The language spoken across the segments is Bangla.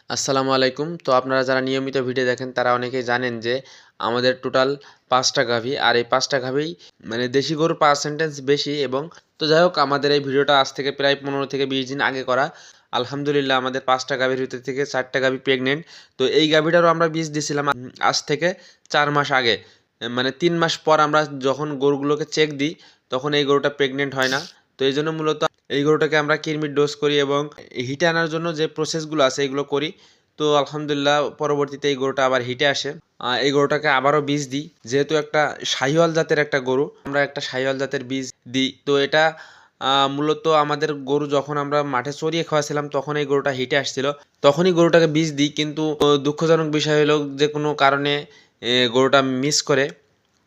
আসসালামু আলাইকুম। তো আপনারা যারা নিয়মিত ভিডিও দেখেন তারা অনেকেই জানেন যে আমাদের টোটাল ৫টা গাভী, আর এই ৫টা গাভীই মানে দেশি গরুর পার্সেন্টেজ বেশি। এবং তো যাই হোক, আমাদের এই ভিডিওটা আজ থেকে প্রায় ১৫ থেকে ২০ দিন আগে করা। আলহামদুলিল্লাহ আমাদের ৫টা গাভীর ভিতর থেকে ৪টা গাভী প্রেগনেন্ট। তো এই গাভীটারও আমরা বীজ দিছিলাম আজ থেকে ৪ মাস আগে। মানে ৩ মাস পর আমরা যখন গরুগুলোকে চেক দিই তখন এই গরুটা প্রেগনেন্ট হয় না। তো এই জন্য মূলত এই গরুটাকে আমরা কৃমির ডোজ করি এবং হিটে আনার জন্য যে প্রসেসগুলো আছে এগুলো করি। তো আলহামদুলিল্লাহ পরবর্তীতে এই গরুটা আবার হিটে আসে। এই গরুটাকে আবারও বীজ দিই, যেহেতু একটা শাহিওয়াল জাতের একটা গরু, আমরা একটা শাহিওয়াল জাতের বীজ দিই। তো এটা মূলত আমাদের গরু যখন আমরা মাঠে চড়িয়ে খাওয়াছিলাম তখন এই গরুটা হিটে আসছিল, তখনই গরুটাকে বীজ দিই। কিন্তু দুঃখজনক বিষয় হলো যে কোনো কারণে গরুটা মিস করে।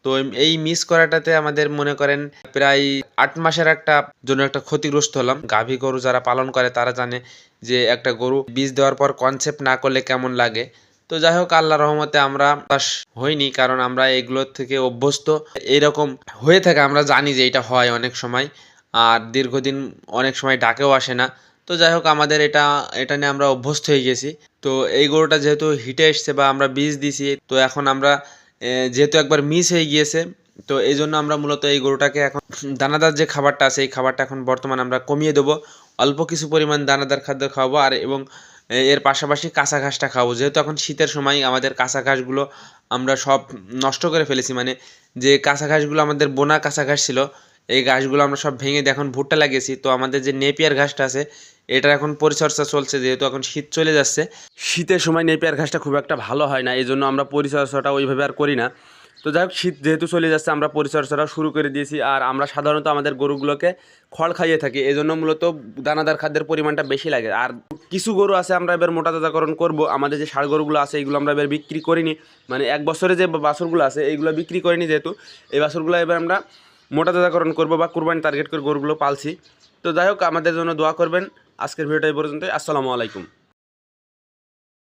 তো এই মিস করাটাতে আমাদের মনে করেন প্রায় ৮ মাসের জন্য একটা ক্ষতিগ্রস্ত হলাম। গাভী গরু যারা পালন করে তারা জানে যে একটা গরু বীজ দেওয়ার পর কনসেপ্ট না করলে কেমন লাগে। তো যাই হোক, আল্লাহর রহমতে আমরা পাস হইনি, কারণ আমরা এগুলোর থেকে অভ্যস্ত। এইরকম হয়ে থাকে, আমরা জানি যে এটা হয় অনেক সময়, আর দীর্ঘদিন অনেক সময় ডাকেও আসে না। তো যাই হোক, আমাদের এটা নিয়ে আমরা অভ্যস্ত হয়ে গেছি। তো এই গরুটা যেহেতু হিটে এসছে বা আমরা বীজ দিছি, তো এখন আমরা যেহেতু একবার মিস হয়ে গিয়েছে, তো এই জন্য আমরা মূলত এই গরুটাকে এখন দানাদার যে খাবারটা আছে এই খাবারটা এখন বর্তমানে আমরা কমিয়ে দেবো। অল্প কিছু পরিমাণ দানাদার খাদ্য খাওয়াবো, আর এবং এর পাশাপাশি কাঁচা ঘাসটা খাওয়াবো। যেহেতু এখন শীতের সময় আমাদের কাঁচা ঘাসগুলো আমরা সব নষ্ট করে ফেলেছি, মানে যে কাঁচা ঘাসগুলো আমাদের বোনা কাঁচা ঘাস ছিল, এই ঘাসগুলো আমরা সব ভেঙে দিয়ে এখন ভুট্টা লাগিয়েছি। তো আমাদের যে নেপিয়ার ঘাসটা আছে এটার এখন পরিচর্যা চলছে, যেহেতু এখন শীত চলে যাচ্ছে। শীতের সময় নেপিয়ার ঘাসটা খুব একটা ভালো হয় না, এই জন্য আমরা পরিচর্যাটা ওইভাবে আর করি না। তো যাই হোক, শীত যেহেতু চলে যাচ্ছে আমরা পরিচর্যাটা শুরু করে দিয়েছি। আর আমরা সাধারণত আমাদের গরুগুলোকে খড় খাইয়ে থাকি, এই জন্য মূলত দানাদার খাদ্যের পরিমাণটা বেশি লাগে। আর কিছু গরু আছে আমরা এবার মোটা তাজাকরণ করবো। আমাদের যে ষাঁড় গরুগুলো আছে এইগুলো আমরা এবার বিক্রি করিনি, মানে ১ বছরে যে বাছুরগুলো আছে এইগুলো বিক্রি করিনি, যেহেতু এই বাছুরগুলো এবার আমরা মোটা তাজাকরণ করবো বা কুরবানি টার্গেট করে গরুগুলো পালছি। তো যাই হোক, আমাদের জন্য দোয়া করবেন। আজকের ভিডিওটা এই পর্যন্তই। আসসালামু আলাইকুম।